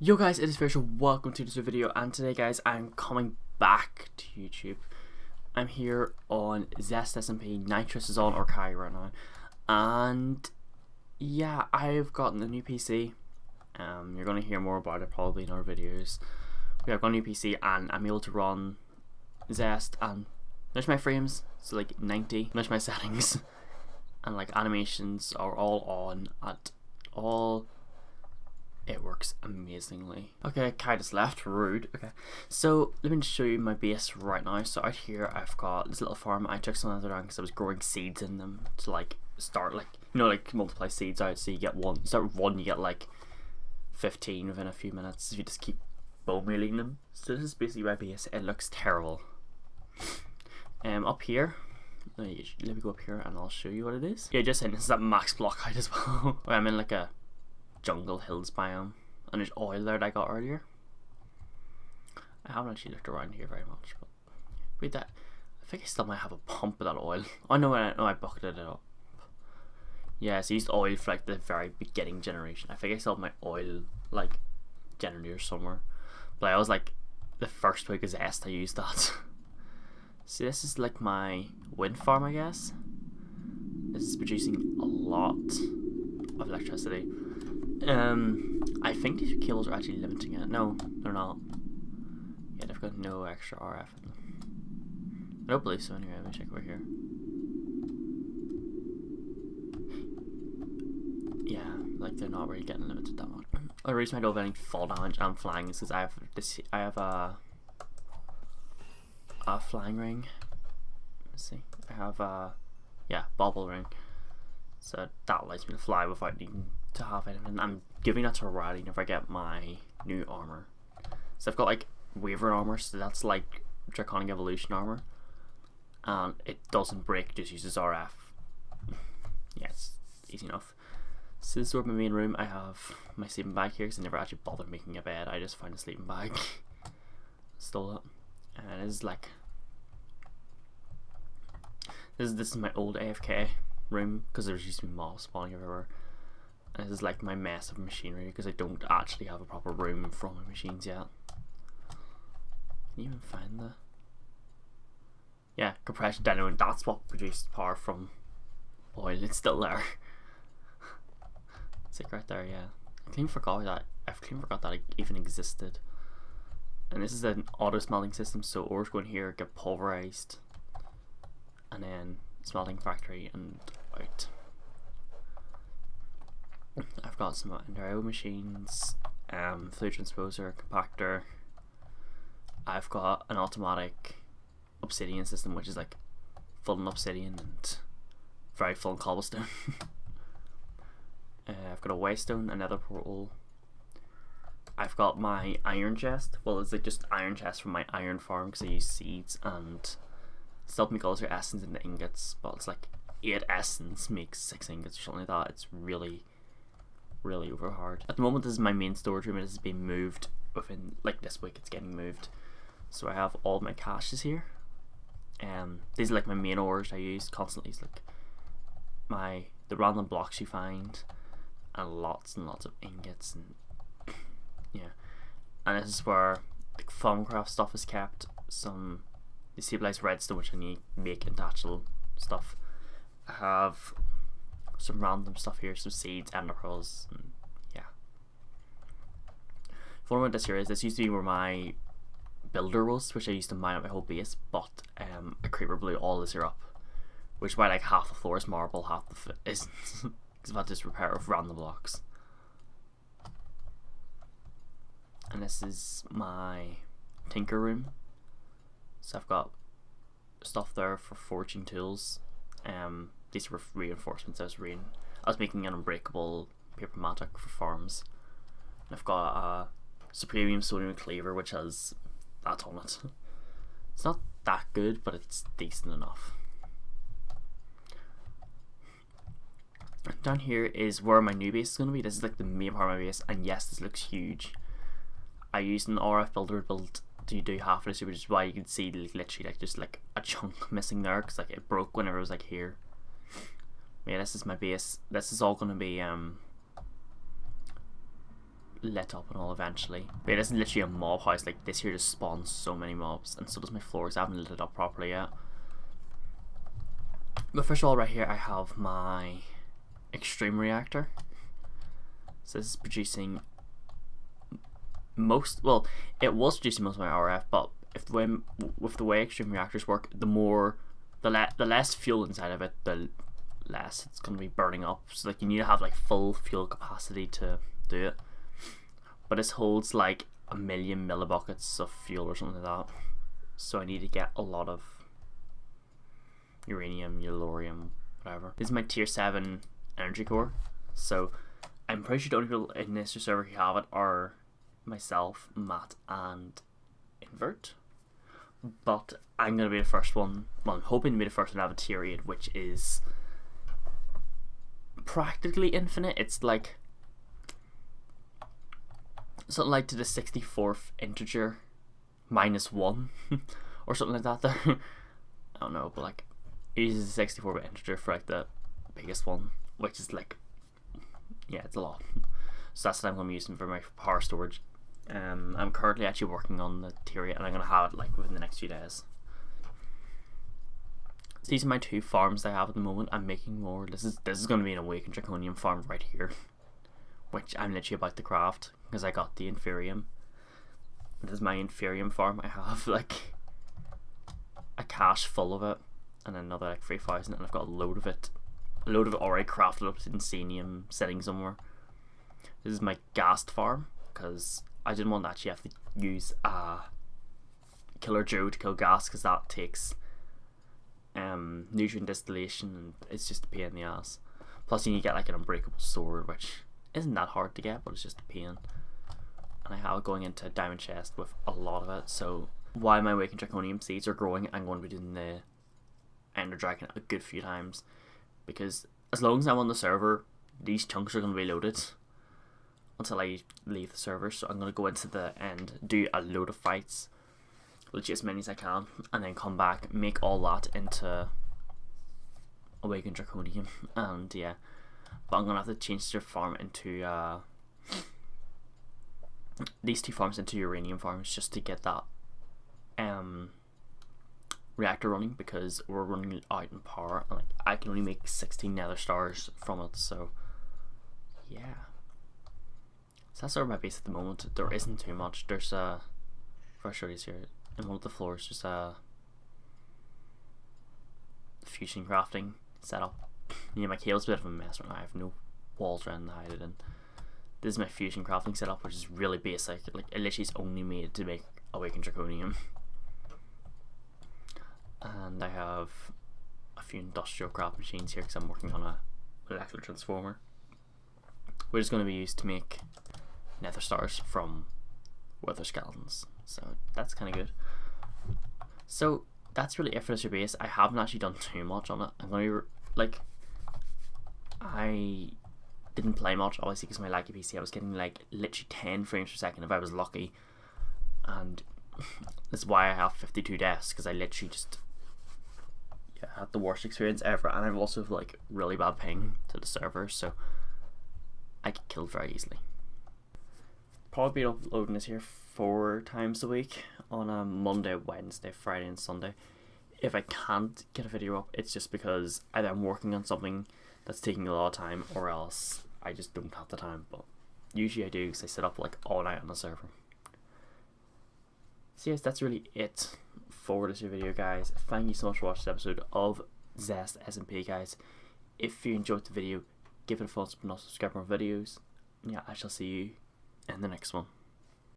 Yo guys, it is Fish. Welcome to this video, and today guys I'm coming back to YouTube. I'm here on Zest SMP. Nitrous is on Archive right now, and yeah, I've gotten a new PC. You're gonna hear more about it probably in our videos. I've got a new PC and I'm able to run Zest, and there's my frames, so like 90. There's my settings, and like animations are all on at all. It works amazingly. Okay, Kai just left. Rude. Okay, so let me just show you my base right now. So out here I've got this little farm. I took some of that down because I was growing seeds in them to like start like, you know, like multiply seeds out. So you get one. You start with one, you get like 15 within a few minutes if you just keep bone mealing them. So this is basically my base. It looks terrible. Up here, let me go up here and I'll show you what it is. Yeah, just saying, this is that max block height as well. I'm in like a jungle hills biome, and there's oil there that I got earlier. I haven't actually looked around here very much, but wait, that I think I still might have a pump of that oil. I know I bucketed it up. Yeah, so I used oil for like the very beginning generation. I think I still have my oil like generator somewhere, but I was like the first week of Zest I used that. So this is like my wind farm, I guess. This is producing a lot of electricity. I think these cables are actually limiting it. No, they're not. Yeah, they've got no extra RF in them. I don't believe so anyway. Let me check over here. Yeah, like they're not really getting limited that much. The reason I don't have any fall damage and flying is because I have a flying ring. Let's see. I have a bobble ring. So that allows me to fly without needing to have anything. I'm giving that to Riley whenever I get my new armor. So I've got like Waver armor, so that's like Draconic Evolution armor, and it doesn't break, it just uses RF. Yeah, it's easy enough. So this is where my main room. I have my sleeping bag here because I never actually bothered making a bed. I just found a sleeping bag, stole it, and it is like this is my old AFK room because there's used to be mobs spawning everywhere. And this is like my mess of machinery because I don't actually have a proper room for all my machines yet. Can you even find the... Yeah, compression dynamo, and that's what produced power from oil. It's still there. It's like right there, yeah. I clean forgot that. I've clean forgot that it even existed. And this is an auto smelting system, so ores go in here, get pulverized, and then smelting factory and out. I've got some Enduro machines, fluid transposer, compactor. I've got an automatic obsidian system, which is like full in obsidian and very full in cobblestone. I've got a waystone, another portal. I've got my iron chest. Well, it's like just iron chest from my iron farm because I use seeds and still make all your essence into ingots, but it's like 8 essence makes 6 ingots or something like that. It's really over hard. At the moment this is my main storage room. It has been moved within like this week. It's getting moved, so I have all my caches here. These are like my main ores I use constantly. It's like the random blocks you find, and lots of ingots, and yeah. And this is where the Farmcraft stuff is kept. Some destabilized redstone which I need to make into actual stuff. I have some random stuff here, some seeds, ender pearls, and yeah. Fun about this here is this used to be where my builder was, which I used to mine up my whole base, but a creeper blew all this here up, which is why like half the floor is marble, half the isn't. Because I've had this repair of random blocks. And this is my tinker room. So I've got stuff there for forging tools. These were reinforcements I was making an unbreakable paper matic for farms. And I've got a Supremium Sodium Cleaver which has that on it. It's not that good, but it's decent enough. Down here is where my new base is going to be. This is like the main part of my base, and yes, this looks huge. I used an RF builder build to do half of this, which is why you can see literally like just like a chunk missing there because like it broke whenever it was like here. Yeah, this is my base. This is all going to be lit up and all eventually. But it isn't literally a mob house. Like, this here just spawns so many mobs, and so does my floors. I haven't lit it up properly yet. But first of all, right here I have my extreme reactor. So this is producing most, well, it was producing most of my RF, but if with the way extreme reactors work, the less fuel inside of it, the less it's going to be burning up. So like, you need to have like full fuel capacity to do it. But this holds like 1 million millibuckets of fuel or something like that. So I need to get a lot of uranium, yellorium, whatever. This is my tier 7 energy core. So I'm pretty sure the only people in this server who have it are myself, Matt, and Invert. But I'm going to be the first one. Well, I'm hoping to be the first one to have a tier 8, which is practically infinite. It's like something like to the 64th integer minus 1 or something like that there. I don't know, but like it uses a 64-bit integer for like the biggest one, which is like, yeah, it's a lot. So that's what I'm going to be using for my power storage. I'm currently actually working on the tier 8, and I'm going to have it like within the next few days. So these are my 2 farms that I have at the moment. I'm making more. This is going to be an awakened draconium farm right here, which I'm literally about to craft because I got the inferium. This is my inferium farm. I have like a cache full of it, and another like 3,000, and I've got a load of it already crafted up to insanium sitting somewhere. This is my ghast farm because I didn't want to actually have to use a killer Joe to kill ghast, because that takes nutrient distillation and it's just a pain in the ass. Plus you need to get like an unbreakable sword, which isn't that hard to get, but it's just a pain. And I have it going into a diamond chest with a lot of it. So while my awakened draconium seeds are growing, I'm going to be doing the ender dragon a good few times, because as long as I'm on the server, these chunks are going to be loaded until I leave the server. So I'm going to go into the end, do a load of fights, legit as many as I can, and then come back, make all that into awakened draconium. And yeah, but I'm going to have to change their farm into these 2 farms into uranium farms, just to get that reactor running, because we're running out in power, and like I can only make 16 nether stars from it. So yeah, so that's sort of my base at the moment. There isn't too much. There's a, for sure is here in one of the floors, just a fusion crafting setup. Yeah, my cable's a bit of a mess right now. I have no walls around to hide it in. This is my fusion crafting setup, which is really basic. Like, it literally is only made to make awakened draconium. And I have a few industrial craft machines here because I'm working on a molecular transformer, which is going to be used to make nether stars from wither skeletons. So that's kind of good. So that's really it for this base. I haven't actually done too much on it. I'm going to like, I didn't play much obviously because my laggy PC. I was getting like literally 10 frames per second if I was lucky, and that's why I have 52 deaths, because I literally just had the worst experience ever. And I've also like really bad ping to the server, so I get killed very easily. Probably be uploading this here 4 times a week on a Monday, Wednesday, Friday and Sunday. If I can't get a video up, it's just because either I'm working on something that's taking a lot of time, or else I just don't have the time. But usually I do, because I sit up like all night on the server. So yes, that's really it for this video, guys. Thank you so much for watching this episode of Zest SMP, guys. If you enjoyed the video, give it a thumbs up and also subscribe for more videos. Yeah, I shall see you in the next one.